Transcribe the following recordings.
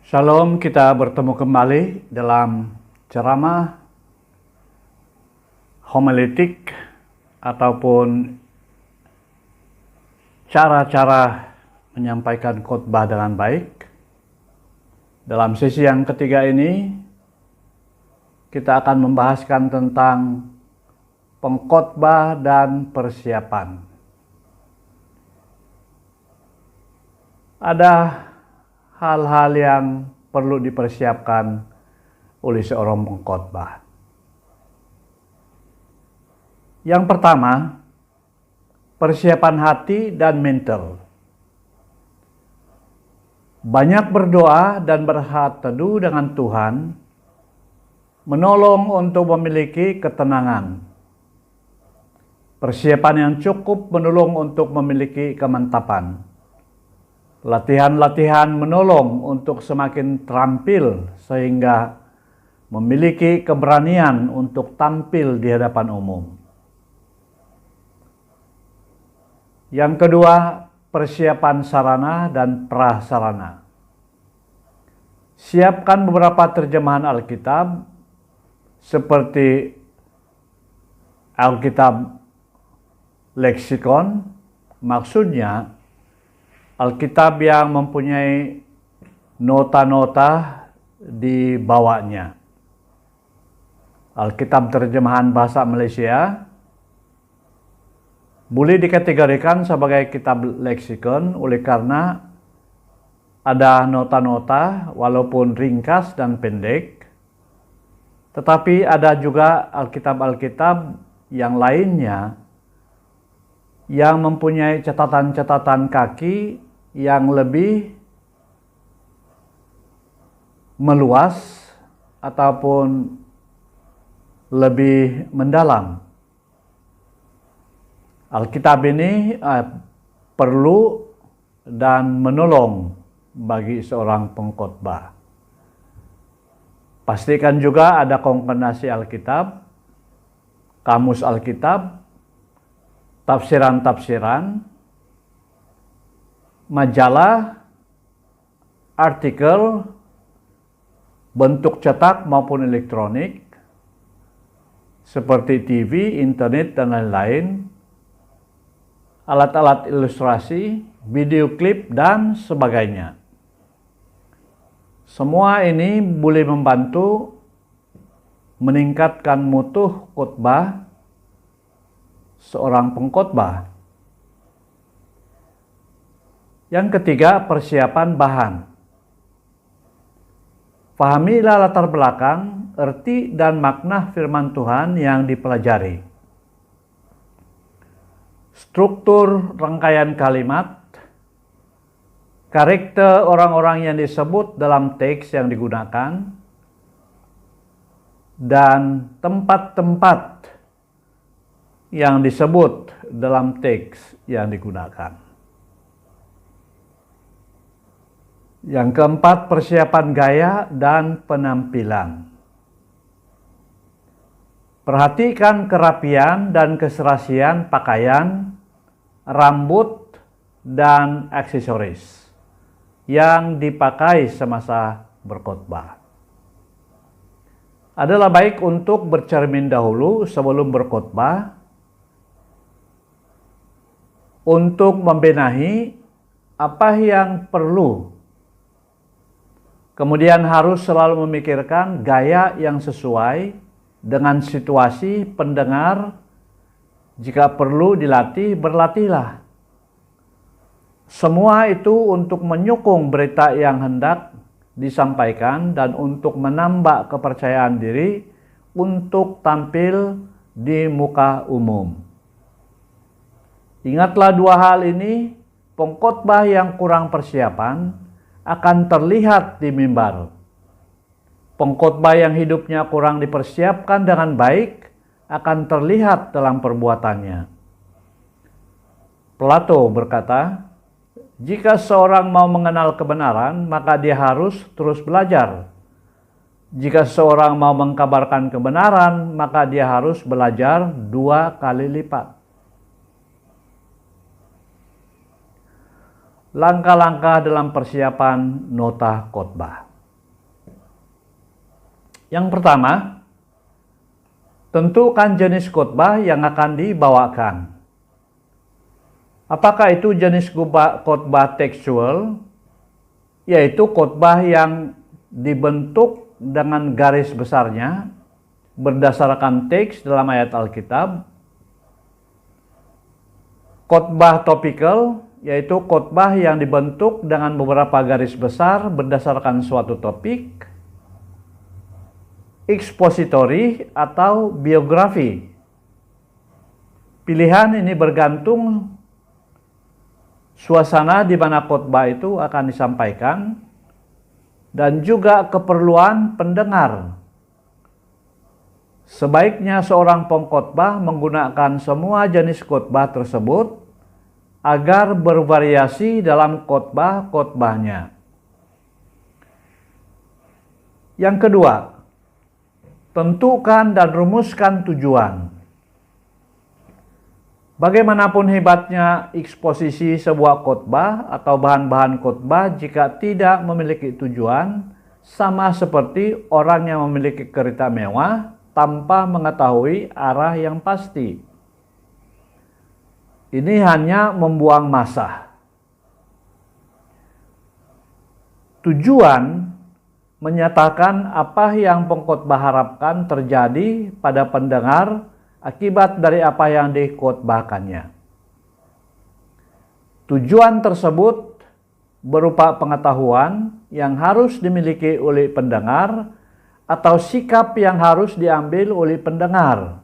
Shalom, kita bertemu kembali dalam ceramah homiletik ataupun cara-cara menyampaikan khotbah dengan baik. Dalam sesi yang ketiga ini, kita akan membahaskan tentang pengkhotbah dan persiapan. Ada hal-hal yang perlu dipersiapkan oleh seorang pengkhotbah. Yang pertama, persiapan hati dan mental. Banyak berdoa dan berteduh dengan Tuhan menolong untuk memiliki ketenangan. Persiapan yang cukup menolong untuk memiliki kemantapan. Latihan-latihan menolong untuk semakin terampil sehingga memiliki keberanian untuk tampil di hadapan umum. Yang kedua, persiapan sarana dan prasarana. Siapkan beberapa terjemahan Alkitab seperti Alkitab leksikon, maksudnya Alkitab yang mempunyai nota-nota di bawahnya. Alkitab terjemahan bahasa Malaysia boleh dikategorikan sebagai kitab leksikon oleh karena ada nota-nota walaupun ringkas dan pendek. Tetapi ada juga Alkitab-Alkitab yang lainnya yang mempunyai catatan-catatan kaki yang lebih meluas ataupun lebih mendalam. Alkitab ini perlu dan menolong bagi seorang pengkhotbah. Pastikan juga ada kompilasi Alkitab, kamus Alkitab, tafsiran-tafsiran, majalah, artikel, bentuk cetak maupun elektronik, seperti TV, internet, dan lain-lain, alat-alat ilustrasi, video klip, dan sebagainya. Semua ini boleh membantu meningkatkan mutu khotbah seorang pengkhotbah. Yang ketiga, persiapan bahan. Pahamilah latar belakang, erti dan makna firman Tuhan yang dipelajari. Struktur rangkaian kalimat, karakter orang-orang yang disebut dalam teks yang digunakan, dan tempat-tempat yang disebut dalam teks yang digunakan. Yang keempat, persiapan gaya dan penampilan. Perhatikan kerapian dan keserasian pakaian, rambut, dan aksesoris yang dipakai semasa berkhotbah. Adalah baik untuk bercermin dahulu sebelum berkhotbah, untuk membenahi apa yang perlu. Kemudian harus selalu memikirkan gaya yang sesuai dengan situasi pendengar. Jika perlu dilatih, berlatihlah. Semua itu untuk menyokong berita yang hendak disampaikan dan untuk menambah kepercayaan diri untuk tampil di muka umum. Ingatlah dua hal ini, pengkhotbah yang kurang persiapan akan terlihat di mimbar. Pengkhotbah yang hidupnya kurang dipersiapkan dengan baik akan terlihat dalam perbuatannya. Plato berkata, jika seorang mau mengenal kebenaran, maka dia harus terus belajar. Jika seorang mau mengkabarkan kebenaran, maka dia harus belajar 2 kali lipat. Langkah-langkah dalam persiapan nota khotbah. Yang pertama, tentukan jenis khotbah yang akan dibawakan. Apakah itu jenis khotbah tekstual, yaitu khotbah yang dibentuk dengan garis besarnya berdasarkan teks dalam ayat Alkitab. Khotbah topikal, yaitu khotbah yang dibentuk dengan beberapa garis besar berdasarkan suatu topik. Ekspositori atau biografi. Pilihan ini bergantung suasana di mana khotbah itu akan disampaikan dan juga keperluan pendengar. Sebaiknya seorang pengkhotbah menggunakan semua jenis khotbah tersebut agar bervariasi dalam khotbah-khotbahnya. Yang kedua, tentukan dan rumuskan tujuan. Bagaimanapun hebatnya eksposisi sebuah khotbah atau bahan-bahan khotbah, jika tidak memiliki tujuan, sama seperti orang yang memiliki kereta mewah tanpa mengetahui arah yang pasti. Ini hanya membuang masa. Tujuan menyatakan apa yang pengkhotbah harapkan terjadi pada pendengar akibat dari apa yang dikhotbahkannya. Tujuan tersebut berupa pengetahuan yang harus dimiliki oleh pendengar atau sikap yang harus diambil oleh pendengar.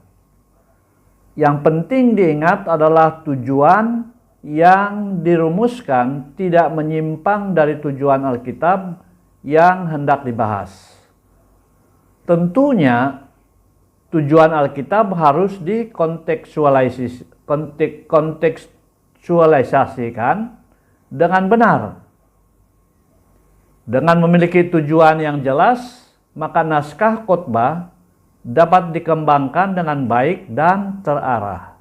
Yang penting diingat adalah tujuan yang dirumuskan tidak menyimpang dari tujuan Alkitab yang hendak dibahas. Tentunya tujuan Alkitab harus kontekstualisasikan dengan benar. Dengan memiliki tujuan yang jelas, maka naskah khotbah dapat dikembangkan dengan baik dan terarah.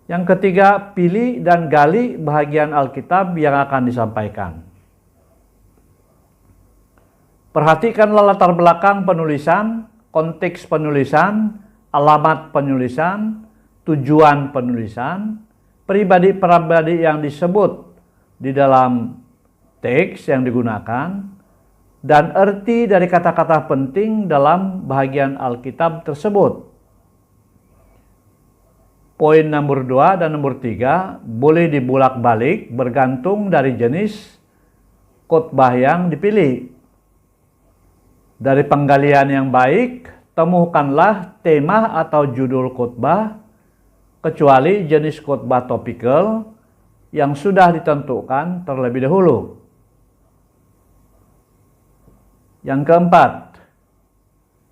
Yang ketiga, pilih dan gali bahagian Alkitab yang akan disampaikan. Perhatikanlah latar belakang penulisan, konteks penulisan, alamat penulisan, tujuan penulisan, pribadi-pribadi yang disebut di dalam teks yang digunakan, dan arti dari kata-kata penting dalam bahagian Alkitab tersebut. Poin nomor 2 dan nomor 3 boleh dibulak-balik bergantung dari jenis khotbah yang dipilih. Dari penggalian yang baik, temukanlah tema atau judul khotbah, kecuali jenis khotbah topikal yang sudah ditentukan terlebih dahulu. Yang keempat,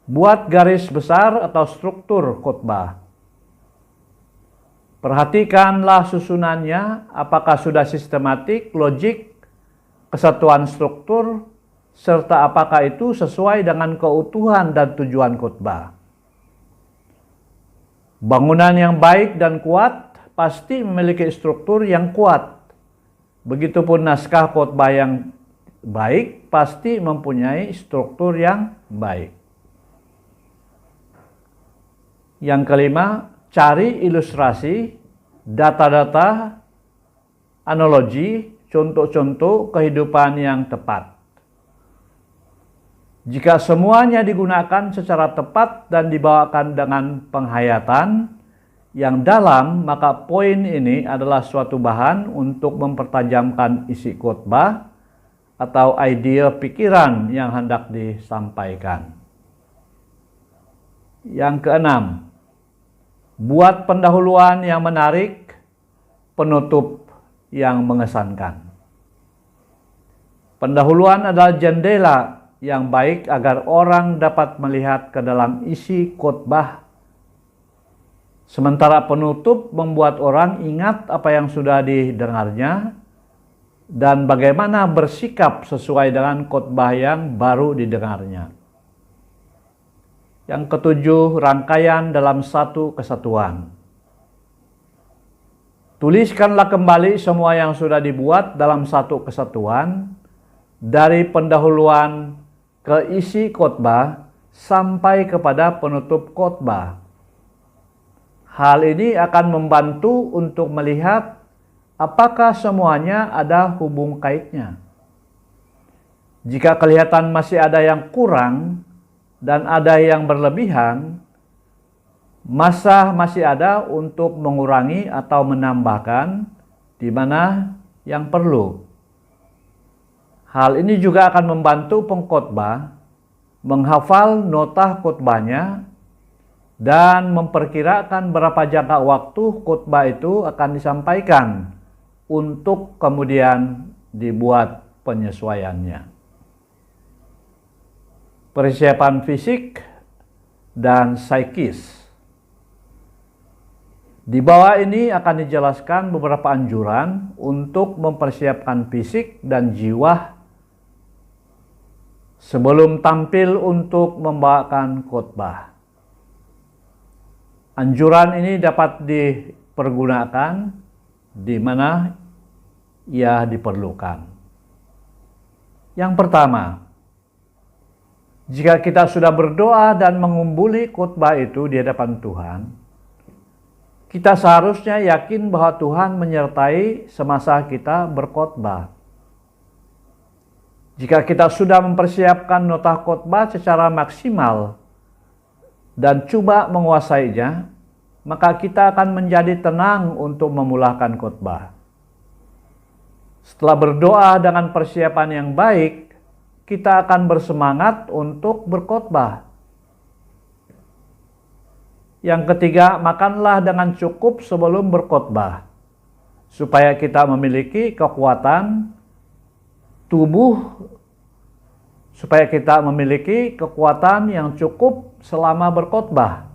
buat garis besar atau struktur khotbah. Perhatikanlah susunannya, apakah sudah sistematik, logik, kesatuan struktur, serta apakah itu sesuai dengan keutuhan dan tujuan khotbah. Bangunan yang baik dan kuat pasti memiliki struktur yang kuat. Begitupun naskah khotbah yang baik pasti mempunyai struktur yang baik. Yang kelima, cari ilustrasi, data-data, analogi, contoh-contoh kehidupan yang tepat. Jika semuanya digunakan secara tepat dan dibawakan dengan penghayatan yang dalam, maka poin ini adalah suatu bahan untuk mempertajamkan isi khotbah atau ide pikiran yang hendak disampaikan. Yang keenam, buat pendahuluan yang menarik, penutup yang mengesankan. Pendahuluan adalah jendela yang baik agar orang dapat melihat ke dalam isi khotbah. Sementara penutup membuat orang ingat apa yang sudah didengarnya dan bagaimana bersikap sesuai dengan khotbah yang baru didengarnya. Yang ketujuh, rangkaian dalam satu kesatuan. Tuliskanlah kembali semua yang sudah dibuat dalam satu kesatuan dari pendahuluan ke isi khotbah sampai kepada penutup khotbah. Hal ini akan membantu untuk melihat apakah semuanya ada hubung kaitnya. Jika kelihatan masih ada yang kurang dan ada yang berlebihan, masa masih ada untuk mengurangi atau menambahkan di mana yang perlu. Hal ini juga akan membantu pengkhotbah menghafal nota khotbahnya dan memperkirakan berapa jangka waktu khotbah itu akan disampaikan untuk kemudian dibuat penyesuaiannya. Persiapan fisik dan psikis. Di bawah ini akan dijelaskan beberapa anjuran untuk mempersiapkan fisik dan jiwa sebelum tampil untuk membawakan khotbah. Anjuran ini dapat dipergunakan di mana ia diperlukan. Yang pertama, jika kita sudah berdoa dan mengumpuli khotbah itu di hadapan Tuhan, kita seharusnya yakin bahwa Tuhan menyertai semasa kita berkhotbah. Jika kita sudah mempersiapkan nota khotbah secara maksimal dan coba menguasainya, maka kita akan menjadi tenang untuk memulakan khotbah. Setelah berdoa dengan persiapan yang baik, kita akan bersemangat untuk berkhotbah. Yang ketiga, makanlah dengan cukup sebelum berkhotbah, supaya kita memiliki kekuatan tubuh, supaya kita memiliki kekuatan yang cukup selama berkhotbah.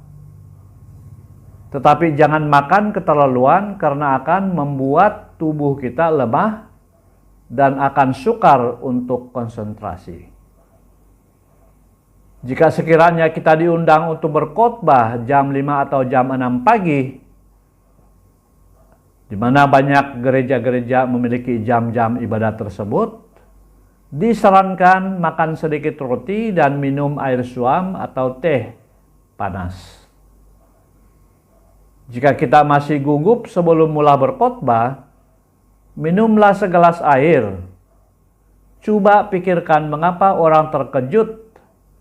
Tetapi jangan makan keterlaluan karena akan membuat tubuh kita lemah dan akan sukar untuk konsentrasi. Jika sekiranya kita diundang untuk berkhotbah jam 5 atau jam 6 pagi, di mana banyak gereja-gereja memiliki jam-jam ibadat tersebut, disarankan makan sedikit roti dan minum air suam atau teh panas. Jika kita masih gugup sebelum mulai berkhotbah, minumlah segelas air. Coba pikirkan mengapa orang terkejut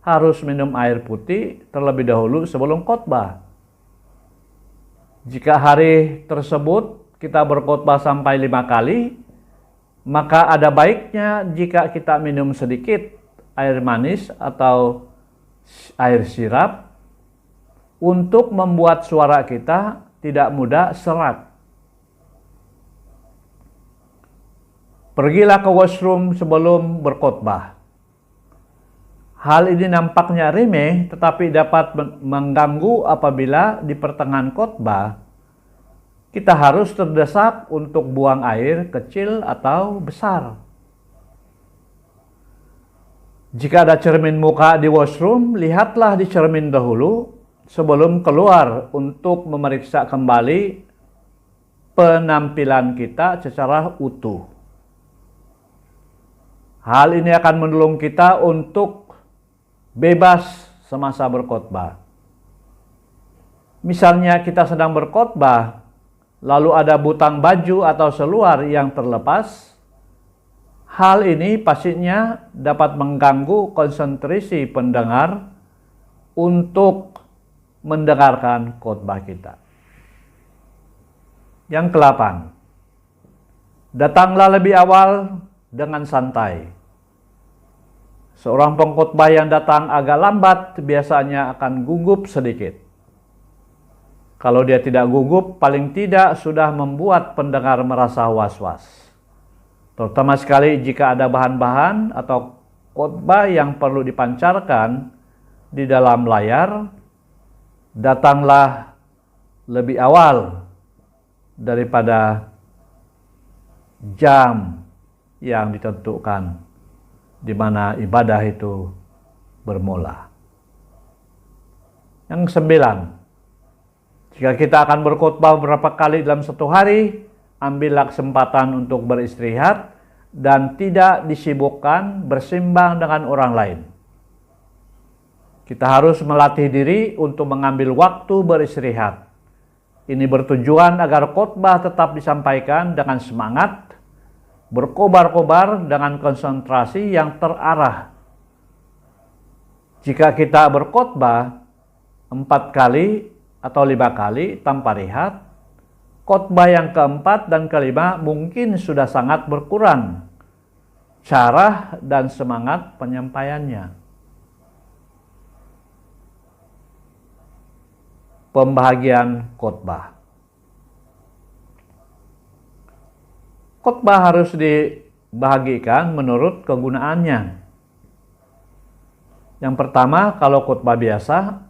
harus minum air putih terlebih dahulu sebelum khotbah. Jika hari tersebut kita berkhotbah sampai 5 kali, maka ada baiknya jika kita minum sedikit air manis atau air sirap untuk membuat suara kita tidak mudah serak. Pergilah ke washroom sebelum berkhotbah. Hal ini nampaknya remeh, tetapi dapat mengganggu apabila di pertengahan khotbah kita harus terdesak untuk buang air kecil atau besar. Jika ada cermin muka di washroom, lihatlah di cermin dahulu sebelum keluar untuk memeriksa kembali penampilan kita secara utuh. Hal ini akan menolong kita untuk bebas semasa berkhotbah. Misalnya kita sedang berkhotbah, lalu ada butang baju atau seluar yang terlepas, hal ini pastinya dapat mengganggu konsentrasi pendengar untuk mendengarkan khotbah kita. Yang ke-8, datanglah lebih awal dengan santai. Seorang pengkhotbah yang datang agak lambat biasanya akan gugup sedikit. Kalau dia tidak gugup, paling tidak sudah membuat pendengar merasa was-was. Terutama sekali jika ada bahan-bahan atau khotbah yang perlu dipancarkan di dalam layar, datanglah lebih awal daripada jam yang ditentukan di mana ibadah itu bermula. Yang 9, jika kita akan berkhotbah beberapa kali dalam satu hari, ambillah kesempatan untuk beristirahat dan tidak disibukkan bersimbang dengan orang lain. Kita harus melatih diri untuk mengambil waktu beristirahat. Ini bertujuan agar khotbah tetap disampaikan dengan semangat, berkobar-kobar dengan konsentrasi yang terarah. Jika kita berkhotbah 4 kali atau 5 kali tanpa rehat, khotbah yang keempat dan kelima mungkin sudah sangat berkurang cara dan semangat penyampaiannya. Pembahagian khotbah. Khotbah harus dibahagikan menurut kegunaannya. Yang pertama, kalau khotbah biasa,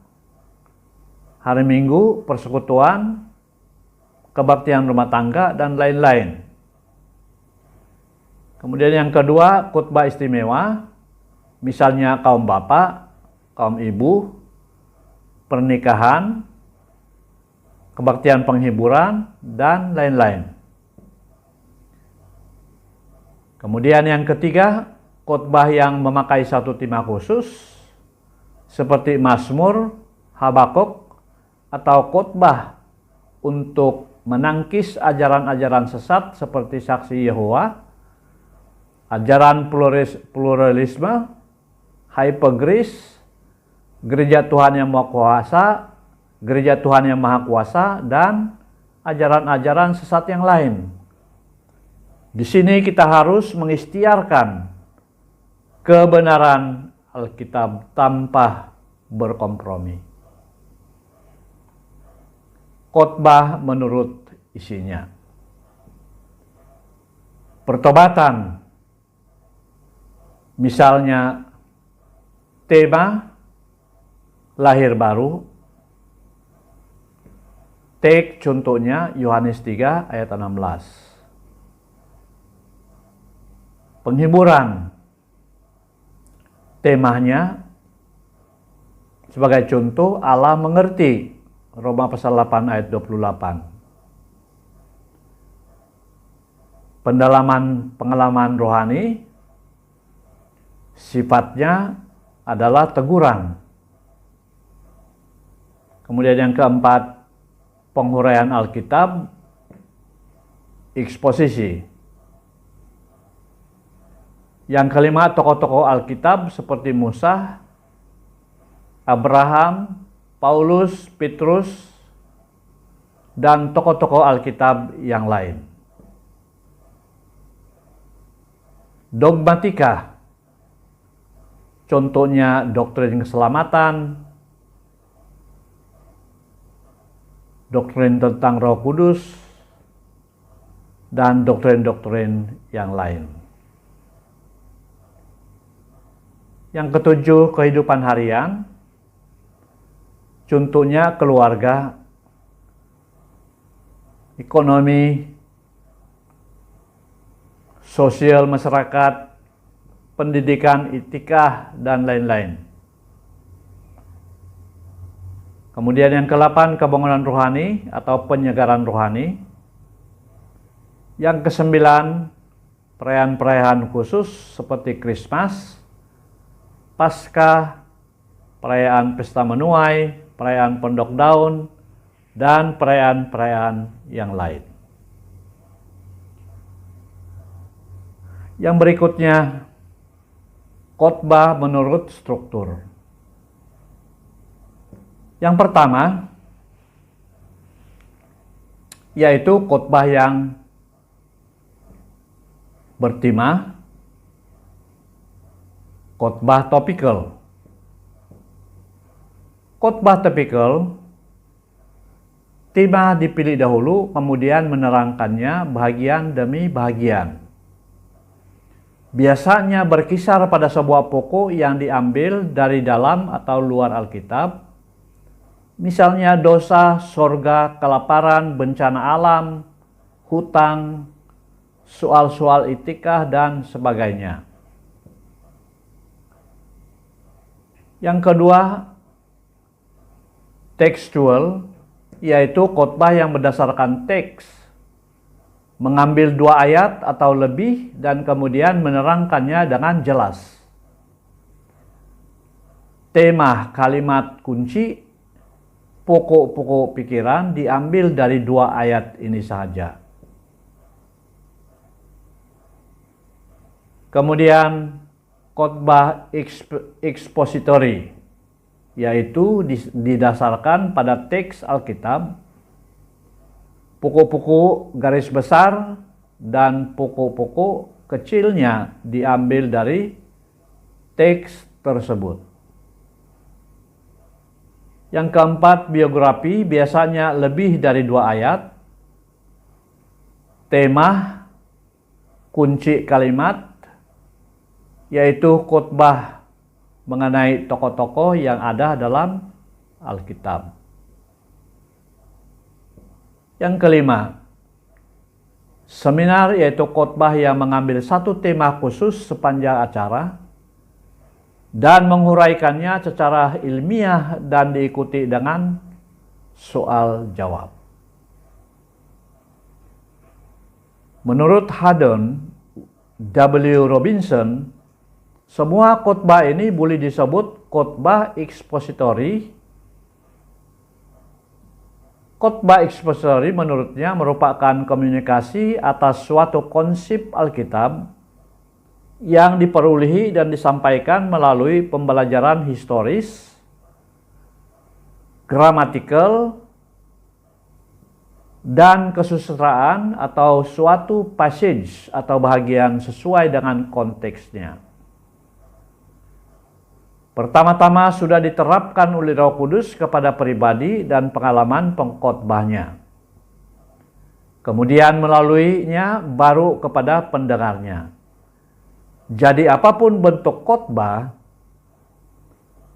hari Minggu, persekutuan, kebaktian rumah tangga, dan lain-lain. Kemudian yang kedua, khotbah istimewa, misalnya kaum bapak, kaum ibu, pernikahan, kebaktian penghiburan, dan lain-lain. Kemudian yang ketiga, khotbah yang memakai satu tema khusus, seperti Mazmur, Habakuk, atau khotbah untuk menangkis ajaran-ajaran sesat seperti saksi Yehova, ajaran pluralisme, hypergrace, gereja Tuhan yang Maha Kuasa, gereja Tuhan yang Maha Kuasa, dan ajaran-ajaran sesat yang lain. Di sini kita harus mengikhtiarkan kebenaran Alkitab tanpa berkompromi. Khotbah menurut isinya. Pertobatan, misalnya tema lahir baru. Take contohnya Yohanes 3 ayat 16. Penghiburan, temanya sebagai contoh Allah mengerti, Roma pasal 8 ayat 28. Pengalaman rohani, sifatnya adalah teguran. Kemudian yang keempat, penghuraian Alkitab, eksposisi. Yang kelima, tokoh-tokoh Alkitab seperti Musa, Abraham, Paulus, Petrus, dan tokoh-tokoh Alkitab yang lain. Dogmatika, contohnya doktrin keselamatan, doktrin tentang Roh Kudus, dan doktrin-doktrin yang lain. Yang ketujuh, kehidupan harian, contohnya keluarga, ekonomi, sosial masyarakat, pendidikan, etika, dan lain-lain. Kemudian yang ke-8, kebangunan rohani atau penyegaran rohani. Yang ke-9, perayaan-perayaan khusus seperti Christmas, Paskah, perayaan pesta menuai, perayaan pondok daun, dan perayaan-perayaan yang lain. Yang berikutnya, khotbah menurut struktur. Yang pertama, yaitu khotbah yang bertema, khotbah topikal. Khotbah topikal, tema dipilih dahulu, kemudian menerangkannya bagian demi bagian. Biasanya berkisar pada sebuah pokok yang diambil dari dalam atau luar Alkitab, misalnya dosa, sorga, kelaparan, bencana alam, hutang, soal-soal etika, dan sebagainya. Yang kedua, tekstual, yaitu khotbah yang berdasarkan teks, mengambil 2 ayat atau lebih dan kemudian menerangkannya dengan jelas. Tema kalimat kunci, pokok-pokok pikiran diambil dari 2 ayat ini saja. Kemudian khotbah ekspositori, yaitu didasarkan pada teks Alkitab, pokok-pokok garis besar dan pokok-pokok kecilnya diambil dari teks tersebut. Yang keempat, biografi biasanya lebih dari 2 ayat. Tema, kunci kalimat, yaitu khotbah mengenai tokoh-tokoh yang ada dalam Alkitab. Yang kelima, seminar, yaitu khotbah yang mengambil satu tema khusus sepanjang acara dan menguraikannya secara ilmiah dan diikuti dengan soal jawab. Menurut Haddon W. Robinson, semua khotbah ini boleh disebut khotbah ekspositori. Khotbah ekspositori menurutnya merupakan komunikasi atas suatu konsep Alkitab yang diperolehi dan disampaikan melalui pembelajaran historis, gramatikal, dan kesusastraan atau suatu passage atau bahagian sesuai dengan konteksnya. Pertama-tama sudah diterapkan oleh Roh Kudus kepada pribadi dan pengalaman pengkhotbahnya. Kemudian melaluinya baru kepada pendengarnya. Jadi apapun bentuk khotbah,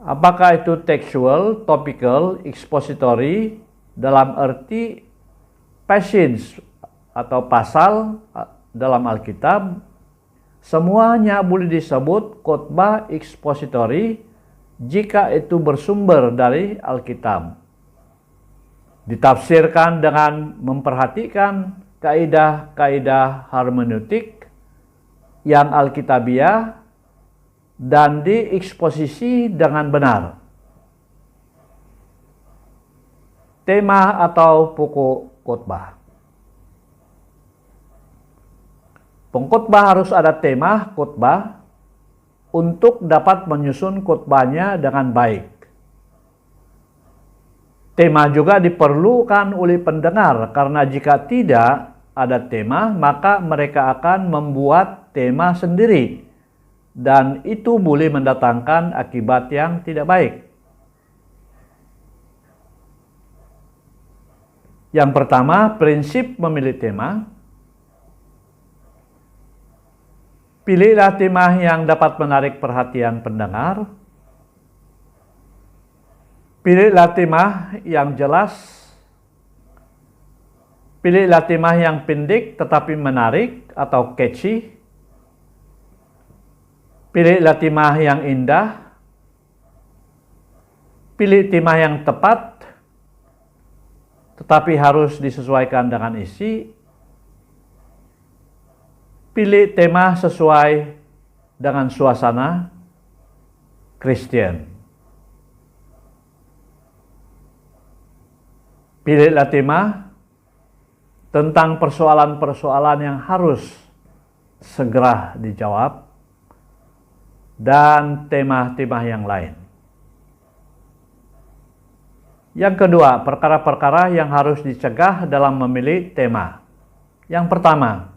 apakah itu tekstual, topical, expository, dalam arti passage atau pasal dalam Alkitab, semuanya boleh disebut khotbah ekspositori jika itu bersumber dari Alkitab. Ditafsirkan dengan memperhatikan kaidah-kaidah hermeneutik yang alkitabiah dan dieksposisi dengan benar. Tema atau pokok khotbah. Pengkhotbah harus ada tema khotbah untuk dapat menyusun khotbahnya dengan baik. Tema juga diperlukan oleh pendengar karena jika tidak ada tema, maka mereka akan membuat tema sendiri dan itu boleh mendatangkan akibat yang tidak baik. Yang pertama, prinsip memilih tema. Pilihlah tema yang dapat menarik perhatian pendengar. Pilihlah tema yang jelas. Pilihlah tema yang pendek tetapi menarik atau catchy. Pilihlah tema yang indah. Pilih tema yang tepat tetapi harus disesuaikan dengan isi. Pilih tema sesuai dengan suasana Kristen. Pilihlah tema tentang persoalan-persoalan yang harus segera dijawab dan tema-tema yang lain. Yang kedua, perkara-perkara yang harus dicegah dalam memilih tema. Yang pertama,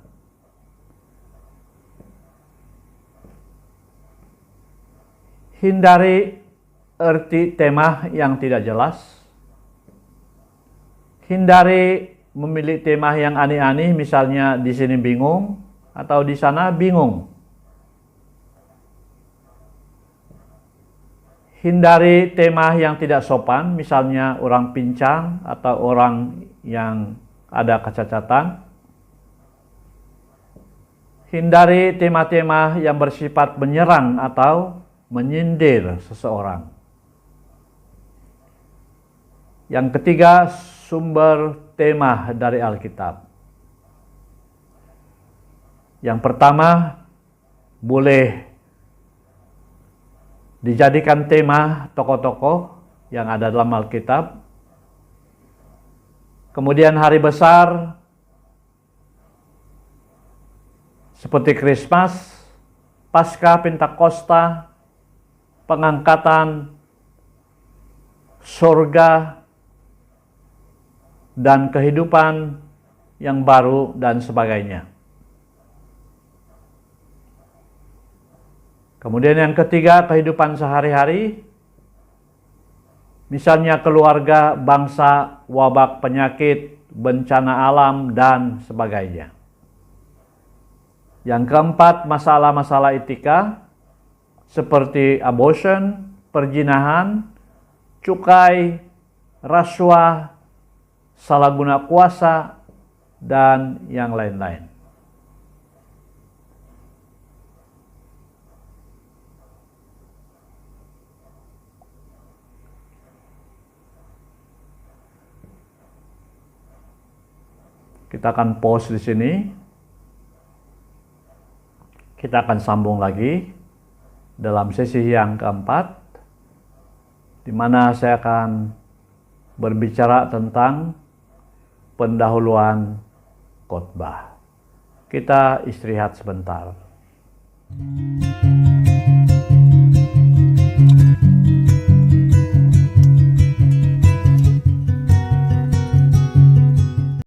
hindari arti tema yang tidak jelas. Hindari memilih tema yang aneh-aneh, misalnya di sini bingung atau di sana bingung. Hindari tema yang tidak sopan, misalnya orang pincang atau orang yang ada kecacatan. Hindari tema-tema yang bersifat menyerang atau menyindir seseorang. Yang ketiga, sumber tema dari Alkitab. Yang pertama, boleh dijadikan tema tokoh-tokoh yang ada dalam Alkitab. Kemudian hari besar seperti Krismas, Paskah, Pentakosta, pengangkatan, surga, dan kehidupan yang baru dan sebagainya. Kemudian yang ketiga, kehidupan sehari-hari, misalnya keluarga, bangsa, wabak, penyakit, bencana alam, dan sebagainya. Yang keempat, masalah-masalah etika, seperti abortion, perzinahan, cukai, rasuah, salah guna kuasa, dan yang lain-lain. Kita akan pause di sini. Kita akan sambung lagi dalam sesi yang keempat, di mana saya akan berbicara tentang pendahuluan khotbah. Kita istirahat sebentar.